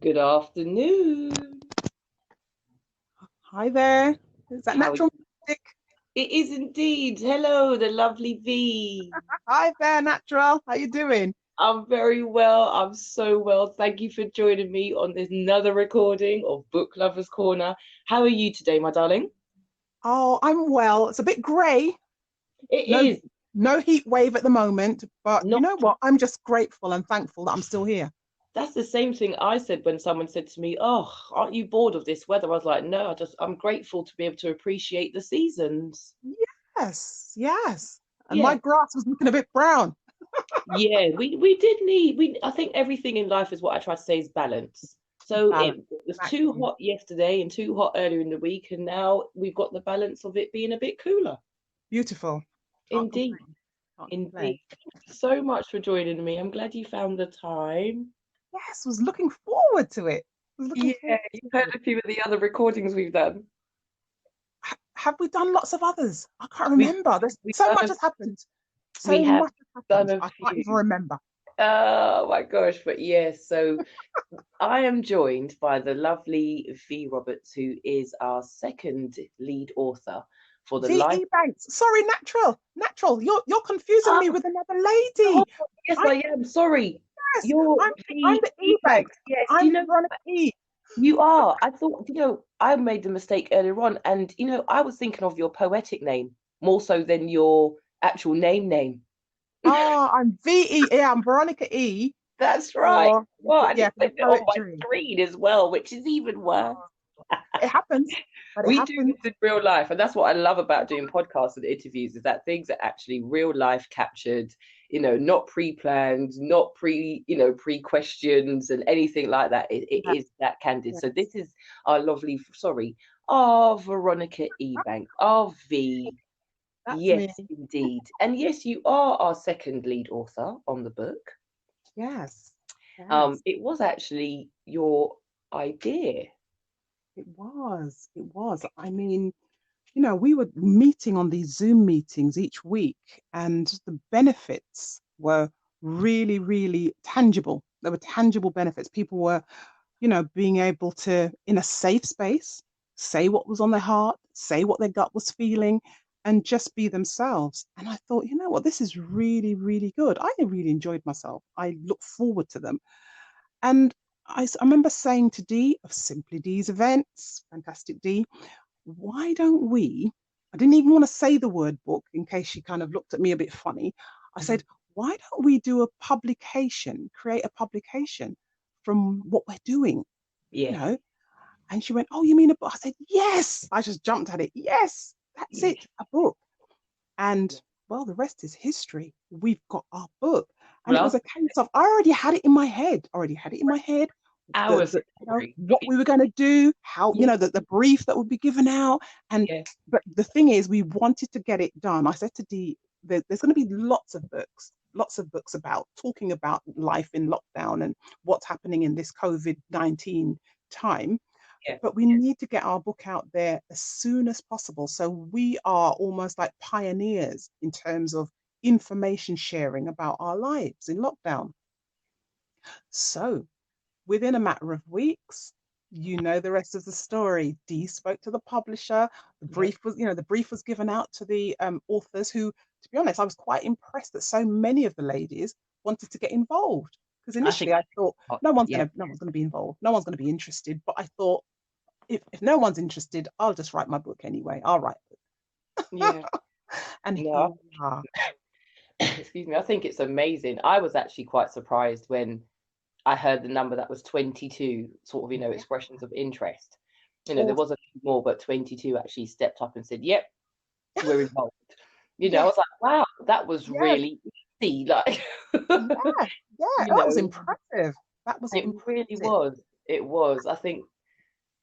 Good afternoon. Hi there. Is that How are natural you? music? It is indeed. Hello, the lovely V. Hi there, natural. How you doing? I'm very well. I'm so well. Thank you for joining me on this another recording of Book Lovers Corner. How are you today, my darling? Oh, I'm well. It's a bit grey. It No, is no heat wave at the moment, but you not. know what? I'm just grateful and thankful that I'm still here. That's the same thing I said when someone said to me, "Oh, aren't you bored of this weather?" I was like, "No, I'm grateful to be able to appreciate the seasons." Yes, yes. And my Yeah. grass was looking a bit brown. Yeah, we did need we I think everything in life is what I try to say is balance. So Balance. it was too Exactly. hot yesterday and too hot earlier in the week, and now we've got the balance of it being a bit cooler. Beautiful. Can't Indeed, complain. Can't complain. indeed. Thank you so much for joining me. I'm glad you found the time. Yes, was looking forward to it. Was looking Yeah, forward you've to heard it. a few of the other recordings we've done. Have we done lots of others? I can't We remember. There's we've so done much a has happened. we So have much has done happened. a I can't even few. remember. Oh my gosh, but yes, so I am joined by the lovely V. Roberts, who is our second lead author for the life. VE Banks. Sorry, natural. You're confusing Ah, me with another oh, lady. yes, I I am. Sorry. yes, You're I'm V. the E. E Banks. Banks. Yes, I'm Veronica E. you are. I thought, I made the mistake earlier on, and I was thinking of your poetic name more so than your actual name. Oh, I'm VE. Yeah, I'm Veronica E. That's right. For Well, and yeah, it for says the it on my poetry. screen as well, which is even worse. Oh, it happens, but it We do happens. this in real life, and that's what I love about doing podcasts and interviews is that things are actually real life captured, not pre-planned, not pre-questions and anything like that. It Yeah, is that candid. So yes. this is our lovely, sorry, our Veronica Ebanks, our V. That's me. Yes, indeed. And yes, you are our second lead author on the book. Yes, yes. It was actually your idea. It was. It was. I mean, we were meeting on these Zoom meetings each week, and the benefits were really, really tangible. There were tangible benefits. People were, being able to, in a safe space, say what was on their heart, say what their gut was feeling, and just be themselves. And I thought, you know what, this is really, really good. I really enjoyed myself. I look forward to them. And I remember saying to Dee of Simply Dee's events, fantastic Dee, why don't we? I didn't even want to say the word book in case she kind of looked at me a bit funny. I Mhm. said, why don't we do a publication, create a publication from what we're doing, you Yeah. know? And she went, oh, you mean a book? I said, yes. I just jumped at it. Yes, that's Yeah. it, a book. And well, the rest is history. We've got our book. And it was Love a case of I already had it in my head, already had it in my head, hours of story. what we were going to do, how, Yeah, the brief that would be given out. And yeah, but the thing is, we wanted to get it done. I said to Dee, there's going to be lots of books about talking about life in lockdown and what's happening in this COVID-19 time. yeah. But we need to get our book out there as soon as possible. So we are almost like pioneers in terms of information sharing about our lives in lockdown. So within a matter of weeks, the rest of the story. Dee spoke to the publisher. Yep. The brief was given out to the authors who, to be honest, I was quite impressed that so many of the ladies wanted to get involved. Because I think initially I thought hot. Yeah, no one's gonna be involved, no one's gonna be interested. But I thought if no one's interested, I'll just write my book anyway. I'll write it. yeah. And No, here we are. excuse me. I think it's amazing. I was actually quite surprised when I heard the number that was 22 sort of, Yeah. expressions of interest. There Awesome. was a few more, but 22 actually stepped up and said, "Yep, we're involved." I Yes, was like, "Wow, that was yes, really easy." Like, yeah, yeah. you That was know, impressive. That was it really impressive. was. It was. I think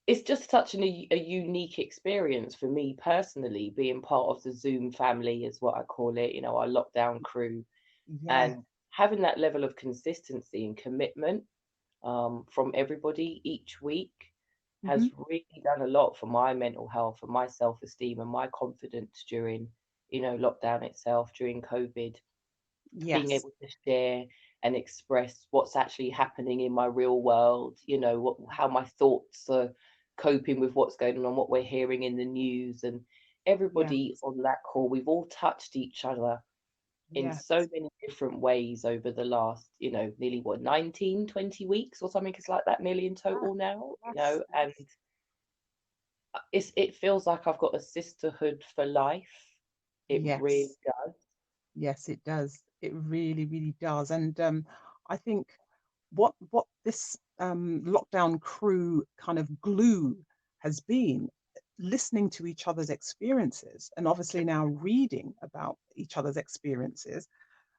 it's just such a unique experience for me personally, being part of the Zoom family, is what I call it, our lockdown crew, Yeah. and having that level of consistency and commitment from everybody each week Hmm. has really done a lot for my mental health and my self-esteem and my confidence during, lockdown itself, during COVID, being Yes. able to share. and express what's actually happening in my real world, how my thoughts are coping with what's going on, what we're hearing in the news. And Yeah. everybody on that call, we've all touched each other in Yes. so many different ways over the last, nearly what, 19, 20 weeks or something. It's like that, nearly in Ah, total now, yes. and Yes. it feels like I've got a sisterhood for life. It really Yes. does. Yes, it does. It really, really does. And I think what this lockdown crew kind of glue has been listening to each other's experiences and obviously now reading about each other's experiences,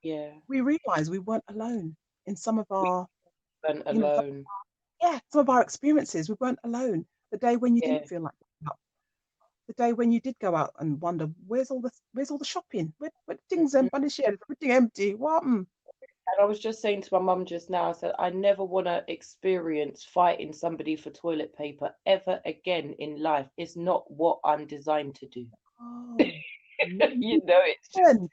Yeah, we realized we weren't alone in some of we our, weren't you know, alone. yeah, some of our experiences. We weren't alone. The day when you Yeah. didn't feel like going out, the day when you did go out and wonder where's all the shopping? Where things Mhm. empty on the shelf, everything empty. What happened? And I was just saying to my mum just now, I said, I never want to experience fighting somebody for toilet paper ever again in life. It's not what I'm designed to do. Oh, you It's just, didn't.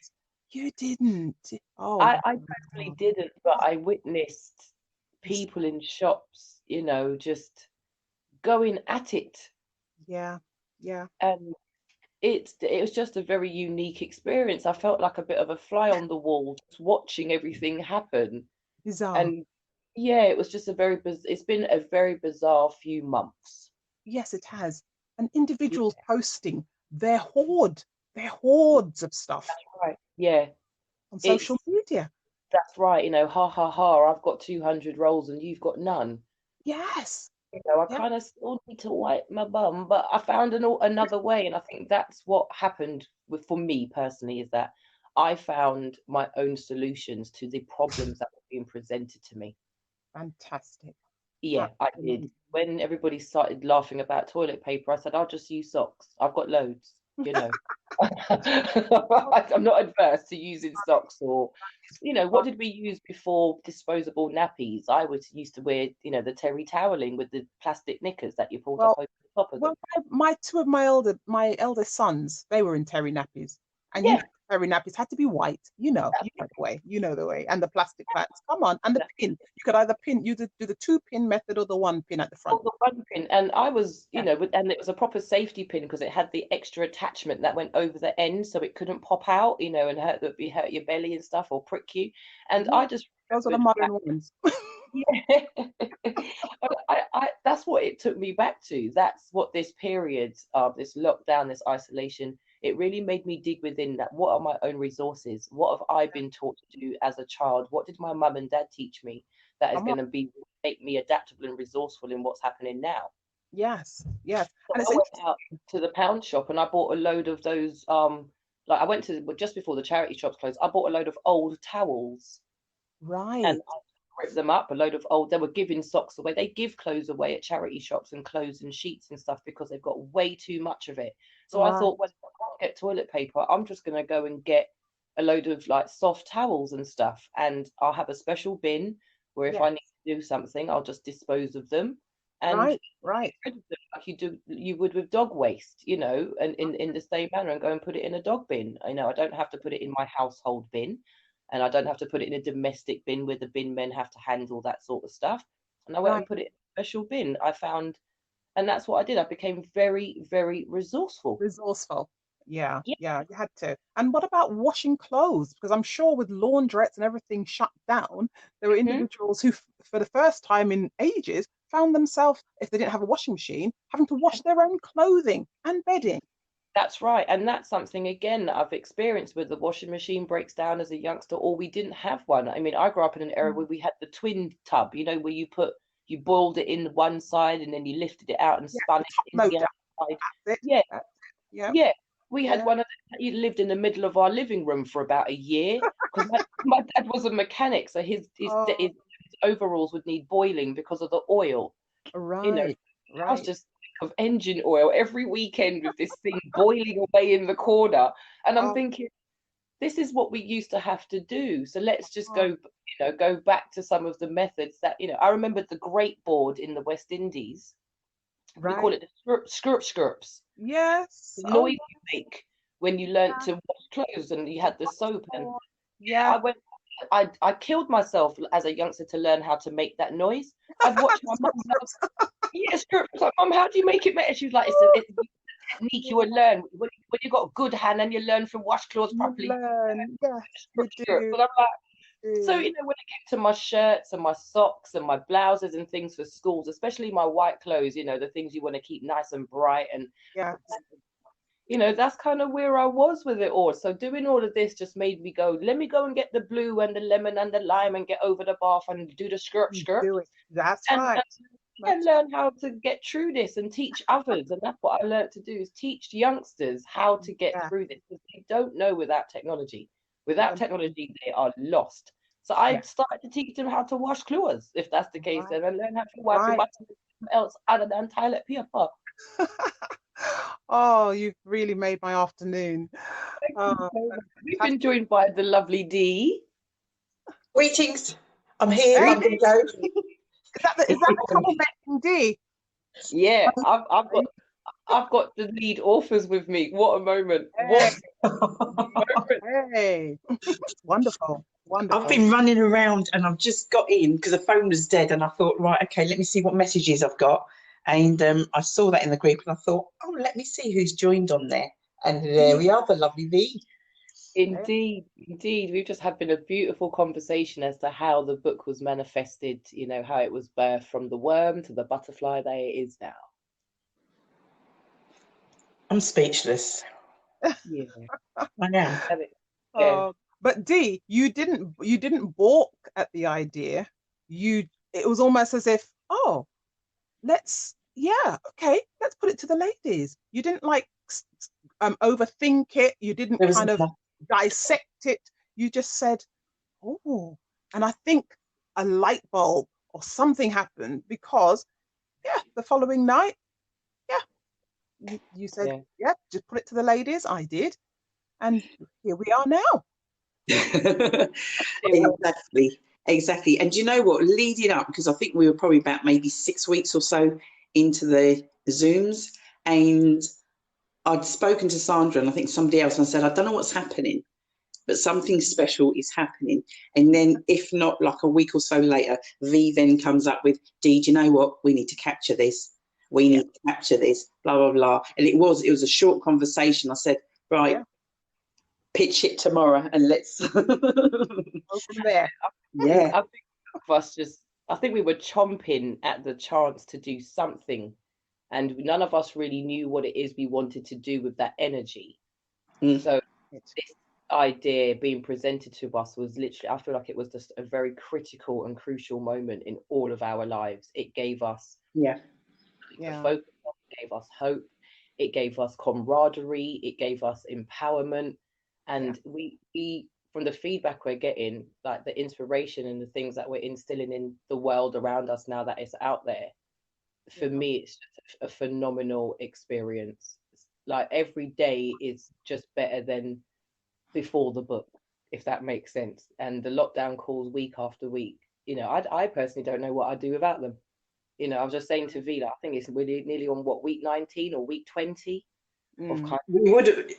You didn't. Oh, I personally God. didn't, but I witnessed people in shops, just going at it. Yeah, yeah. And it was just a very unique experience. I felt like a bit of a fly on the wall, just watching everything happen. Bizarre. And yeah, it was just it's been a very bizarre few months. Yes, it has. And Yeah, individuals posting their hordes of stuff right. Yeah, on social it's media. that's right. Ha ha ha. I've got 200 rolls and you've got none. Yes. I Yeah. kind of still need to wipe my bum, but I found another way, and I think that's what happened for me personally, is that I found my own solutions to the problems that were being presented to me. Fantastic. Yeah, I did. Absolutely. When everybody started laughing about toilet paper, I said, I'll just use socks. I've got loads. I'm not adverse to using socks or, what did we use before disposable nappies? I was used to wear, the terry toweling with the plastic knickers that you pulled up Well, over the top of well, them. my two of my eldest sons, they were in terry nappies, and Yeah, terry nappies had to be white. You know the way, and the plastic pads. Come on, and the pin. You could either do the two-pin method or the one pin at the front. or the one pin. And I was, Yeah, and it was a proper safety pin because it had the extra attachment that went over the end so it couldn't pop out, and hurt your belly and stuff or prick you. And yeah. I just Those are the remembered modern ones. yeah. That's what it took me back to. That's what this period of this lockdown, this isolation, it really made me dig within that. What are my own resources? What have I been taught to do as a child? What did my mum and dad teach me that is Come on. going to make me adaptable and resourceful in what's happening now? Yes, yes, So and it's I went interesting. out to the pound shop and I bought a load of those. Like I went to just before the charity shops closed. I bought a load of old towels and Right, I ripped them up. A load of old, they were giving socks away. They give clothes away at charity shops and clothes and sheets and stuff because they've got way too much of it. So I right. thought, well, if I can't get toilet paper, I'm just going to go and get a load of like soft towels and stuff. And I'll have a special bin where if I Yes, need to do something, I'll just dispose of them and right, right. rid of them like you would with dog waste, and in the same manner and go and put it in a dog bin. I don't have to put it in my household bin and I don't have to put it in a domestic bin where the bin men have to handle that sort of stuff. And I went Right. and put it in a special bin. I found, and that's what I did. I became very, very resourceful. Resourceful. Yeah, Yeah. yeah, you had to. And what about washing clothes? Because I'm sure with laundrettes and everything shut down, there were Mhm. individuals who, for the first time in ages, found themselves, if they didn't have a washing machine, having to wash their own clothing and bedding. That's right. And that's something, again, that I've experienced with the washing machine breaks down as a youngster, or we didn't have one. I mean, I grew up in an era Mm. where we had the twin tub, where you boiled it in one side and then you lifted it out and Yeah, spun the top it in the motor. other side. That's it. Yeah, That's it. Yeah, yeah. We had yeah. one of he lived in the middle of our living room for about a year because my dad was a mechanic, so his Oh, overalls would need boiling because of the oil. You know, right, I was right. just think of engine oil every weekend with this thing boiling away in the corner. And I'm Oh, thinking, this is what we used to have to do. So let's just oh, go back to some of the methods that, I remember the great board in the West Indies. We call right. it the skirps. Yes. The Oh, noise you make when you learnt to wash clothes and you had the soap. And yeah. I went I killed myself as a youngster to learn how to make that noise. I'd watch my mum. Yes, I was like, Mum, how do you make it better? She was like, it's a technique you will learn when you got a good hand and you learn to wash clothes You properly. learn, yes, you But do. I'm like, so, do. when it came to my shirts and my socks and my blouses and things for schools, especially my white clothes, the things you want to keep nice and bright and, Yes, that's kind of where I was with it all. So doing all of this just made me go, let me go and get the blue and the lemon and the lime and get over the bath and do the skirt you skirt do it. That's and, right. and That's learn how to get through this and teach others. And that's what I learned to do, is teach youngsters how to get yeah, through this, because they don't know without technology. they Without don't. technology, they are lost. So I Yeah, started to teach them how to wash clothes, if that's the case, right, then, and learn how to wipe your right. butt else other than toilet paper. Oh, you've really made my afternoon. Oh, We've been fantastic. joined by the lovely Dee. Greetings. I'm here. Hey, I'm going to go. is that the troublemaking D? Yeah, I've Are you- got the lead authors with me. What a moment! Hey, What a moment! hey. Wonderful, I've wonderful. been running around and I've just got in because the phone was dead and I thought, right, okay, let me see what messages I've got. And I saw that in the group and I thought, oh, let me see who's joined on there. And there we are, the lovely V. Hey, Indeed, indeed. We've just having a beautiful conversation as to how the book was manifested, how it was birthed from the worm to the butterfly that it is now. I'm speechless. Yeah. I am. Yeah. but D, you didn't balk at the idea. It was almost as if, oh, yeah, okay, let's put it to the ladies. You didn't overthink it. You didn't There was kind of no- dissect it. You just said, oh, and I think a light bulb or something happened because, yeah, the following night, yeah, you said, Yeah. yeah, just put it to the ladies. I did. And here we are now. It was. Exactly. Exactly. And do you know what? Leading up, because I think we were probably about maybe 6 weeks or so into the Zooms, and I'd spoken to Sandra and I think somebody else, and I said, I don't know what's happening, but something special is happening. And then, if not like a week or so later, V then comes up with, Dee, do you know what? We need to capture this. We Yeah, need to capture this, blah, blah, blah. And it was a short conversation. I said, right, yeah. pitch it tomorrow and let's. Go from there. Yeah. I think of us just, I think we were chomping at the chance to do something, and none of us really knew what it is we wanted to do with that energy. Mm. So It. this idea being presented to us was literally, I feel like it was just a very critical and crucial moment in all of our lives. It gave us Yeah. to Yeah, focus on, it gave us hope, it gave us camaraderie, it gave us empowerment, yeah, and we from the feedback we're getting, like the inspiration and the things that we're instilling in the world around us now that it's out there, yeah. for me it's just a phenomenal experience. Like every day is just better than before the book, if that makes sense. And the lockdown calls week after week, I personally don't know what I'd do without them. I was just saying to Vila, I think it's really nearly on what, week 19 or week 20 of Mm. kind We would,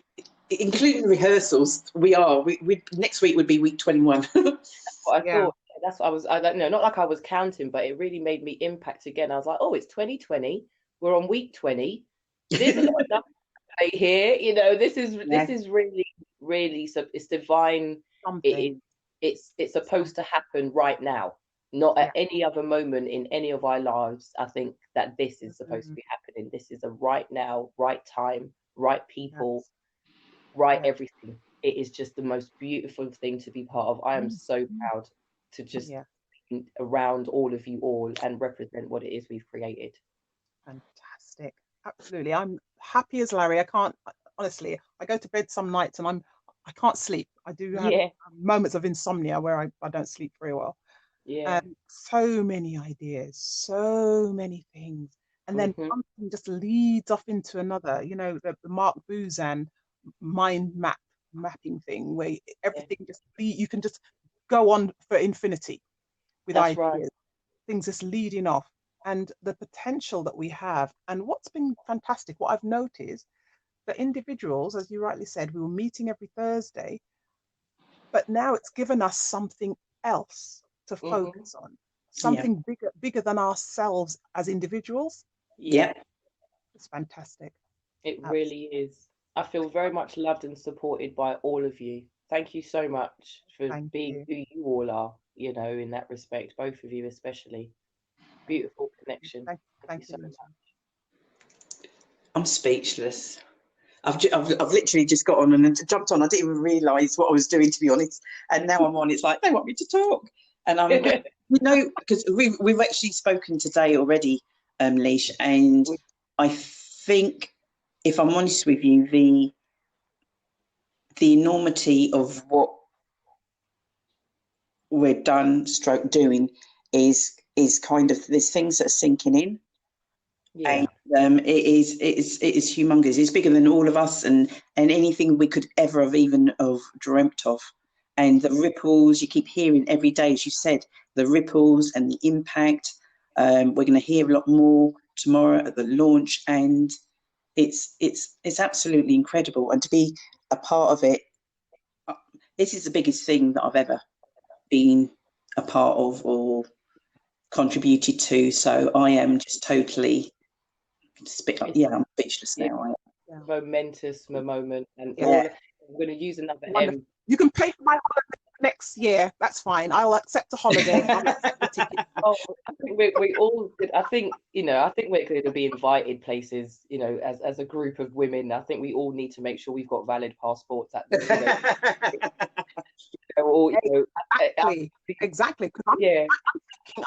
including rehearsals, we are. We next week would be week 21. of what I Yeah. thought. That's what I don't know, not like I was counting, but it really made me impact again. I was like, oh, it's 2020. We're on week 20. There's a lot of nothing to say here. This Yeah. is really, really, so it's divine. It is, Something. it's Some, supposed to happen right now, not at yeah. any other moment in any of our lives. I think that this is supposed to Mm. be happening. This is a right now, right time, right people, Yes. right Yeah. everything. It is just the most beautiful thing to be part of. I am Mm. so Mm. proud to just Yeah. be around all of you all and represent what it is we've created. Fantastic. Absolutely. I'm happy as Larry. I can't honestly. I go to bed some nights and I can't sleep. I do have Yeah, moments of insomnia where I don't sleep very well. yeah. And so many ideas, so many things. And then Hmm. one thing just leads off into another, the Mark Buzan mapping thing where Yeah, everything you can just go on for infinity with that's right. ideas, things just leading off. And the potential that we have. And what's been fantastic, what I've noticed, that individuals, as you rightly said, we were meeting every Thursday, but now it's given us something else to Hmm. focus on, Yeah. something bigger than ourselves as individuals. Yeah. It's fantastic. It Abs- really is. I feel very much loved and supported by all of you. Thank you so much for Thank being you. who you all are, in that respect, both of you especially. Beautiful connection. Thank you Thank you, so Lindsay. much. I'm speechless. I've literally just got on and jumped on. I didn't even realise what I was doing, to be honest. And now I'm on. It's like they want me to talk, and I'm, because we've actually spoken today already, Leash, and I think, if I'm honest with you, the enormity of what we're doing is kind of, there's things that are sinking in. Yeah. And it is humongous. It's bigger than all of us, and anything we could ever have even have dreamt of. And the ripples you keep hearing every day, as you said, the ripples and the impact. We're going to hear a lot more tomorrow at the launch, and it's absolutely incredible. And to be a part of it, this is the biggest thing that I've ever been a part of or contributed to. So I am just totally. I'm speechless It's now. Yeah. momentous moment, and Yeah. all. I'm going to use another Wonderful. M. You can pay for my holiday next year. That's fine. I'll accept a holiday. I'll accept the ticket. Oh, I think we all. I think I think we're going to be invited places. As a group of women, I think we all need to make sure we've got valid passports at or Exactly. Because yeah.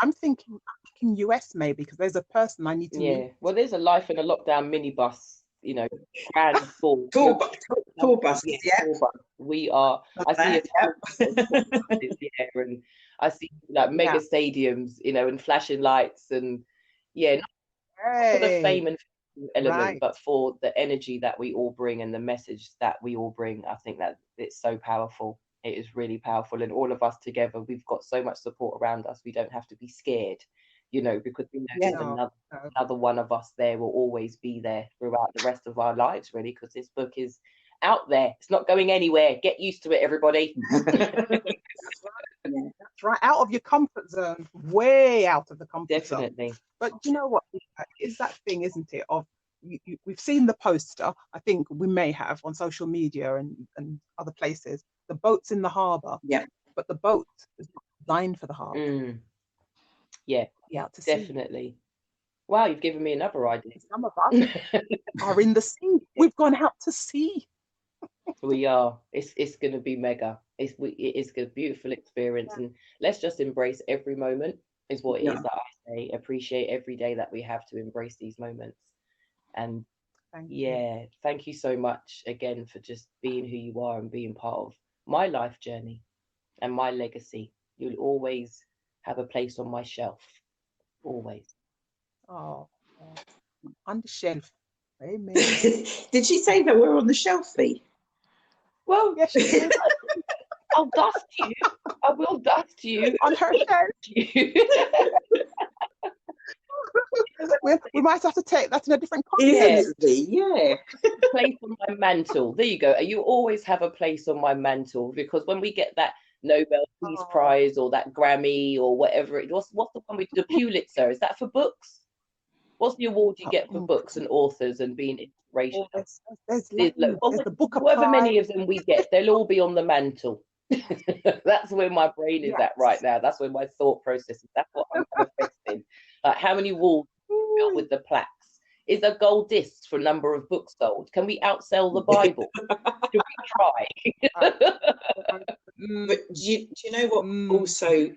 I'm thinking US maybe, because there's a person I need to meet. Yeah, well, there's a Life in a Lockdown minibus, grand full. Tour buses, Yeah, yeah. tour bus. We are. I see a That, tour bus yeah, and I see like mega Yeah. stadiums, and flashing lights, and yeah, not for the Hey. fame and element, Right. but for the energy that we all bring and the message that we all bring. I think that it's so powerful. It is really powerful, and all of us together, we've got so much support around us. We don't have to be scared, because we know yeah. there's No. another one of us there will always be there throughout the rest of our lives, really, because this book is out there. It's not going anywhere. Get used to it, everybody. That's right. Out of your comfort zone, way out of the comfort zone. Definitely. But you know what? Is that thing, isn't it? Of we've seen the poster. I think we may have on social media and other places. The boat's in the harbour. Yeah. But the boat is not designed for the harbour. Yeah, Yeah, to sea. definitely. Wow, you've given me another idea. Some of us are in the sea. We've gone out to sea. We are. It's going to be mega. It is a beautiful experience, and let's just embrace every moment. Is what it Yeah. is that I say. Appreciate every day that we have to embrace these moments, and Thank you. thank you so much again for just being who you are and being part of my life journey and my legacy. You'll always have a place on my shelf. Always. Oh, on the shelf. Amen. Did she say that we're on the shelf, Fee? Well, Yes, she did. I'll dust you. I will dust you. On her shelf. We might have to take that in a different context. Yeah. Place on my mantle. There you go. You always have a place on my mantle, because when we get that Nobel Peace Prize or that Grammy or whatever what's the one with the Pulitzer? Is that for books? What's the award you get for books and authors and being inspirational? There's the book however many of them we get, they'll all be on the mantle. That's where my brain is at right now. That's where my thought process is. That's what I'm manifesting. Like, how many walls filled with the plaques? Is a gold disc for a number of books sold? Can we outsell the Bible? Should we try? But do you know what also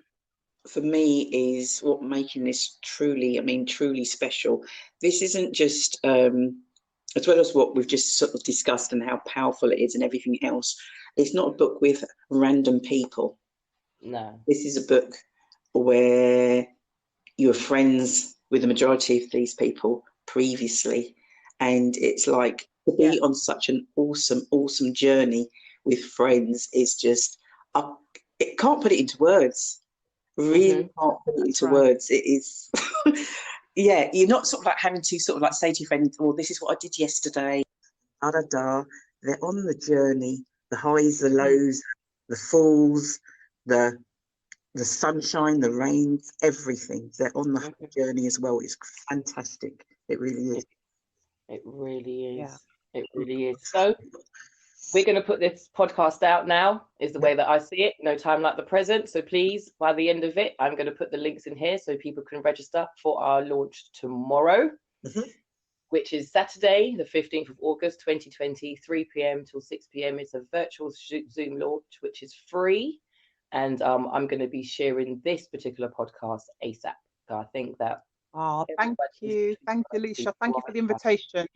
for me is what making this truly special? This isn't just as well as what we've just sort of discussed and how powerful it is and everything else. It's not a book with random people. No. This is a book where you're friends with the majority of these people previously, and it's like to be on such an awesome journey with friends is just it can't put it into words. Really can't put it into words. It is yeah, you're not sort of like having to sort of like say to your friend, "Oh, this is what I did yesterday." Da da da. They're on the journey, the highs, the lows, the falls, the sunshine, the rain, everything. They're on the journey as well. It's fantastic. It really is. It really is. Yeah. It really is. So we're going to put this podcast out now, is the way that I see it. No time like the present. So please, by the end of it, I'm going to put the links in here so people can register for our launch tomorrow, which is Saturday, the 15th of August, 2020, 3 p.m. till 6 p.m. It's a virtual Zoom launch, which is free. And I'm going to be sharing this particular podcast ASAP. So I think that. Oh, thank you, Alicia. Thank you for the invitation.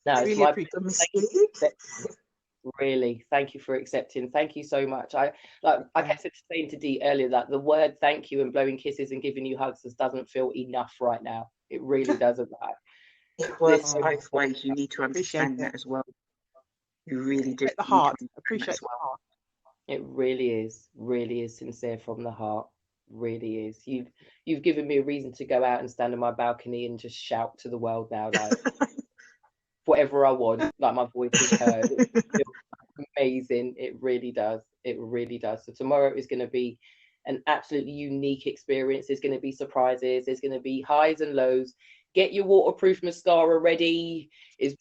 No, really appreciate it. Really, thank you for accepting. Thank you so much. I kept saying to Dee earlier that the word thank you and blowing kisses and giving you hugs just doesn't feel enough right now. It really doesn't. It works both ways. You need to understand that as well. You really do. The heart. Appreciate the heart. It really is sincere from the heart. Really is. You've given me a reason to go out and stand on my balcony and just shout to the world now, like whatever I want, like my voice is heard. It feels amazing. It really does. It really does. So tomorrow is going to be an absolutely unique experience. There's going to be surprises. There's going to be highs and lows. Get your waterproof mascara ready. Get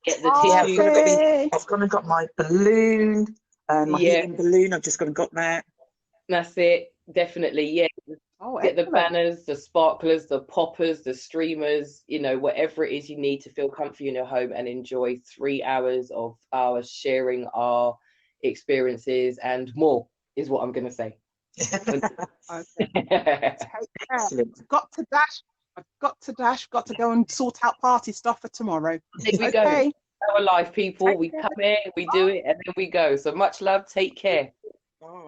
the tissue. I've gone and got my balloon. My helium balloon. I've just gone and got that. That's it. Definitely. Yeah. Get the banners, the sparklers, the poppers, the streamers, whatever it is you need to feel comfy in your home and enjoy 3 hours of our sharing our experiences and more, is what I'm going to say. Okay. I've got to dash. Got to go and sort out party stuff for tomorrow. There we go. Our life, people. We come here, we do it, and then we go. So much love. Take care.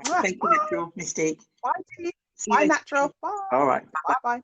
Thank you, Natural Mystique. Bye, Natural. Bye. All right. Bye.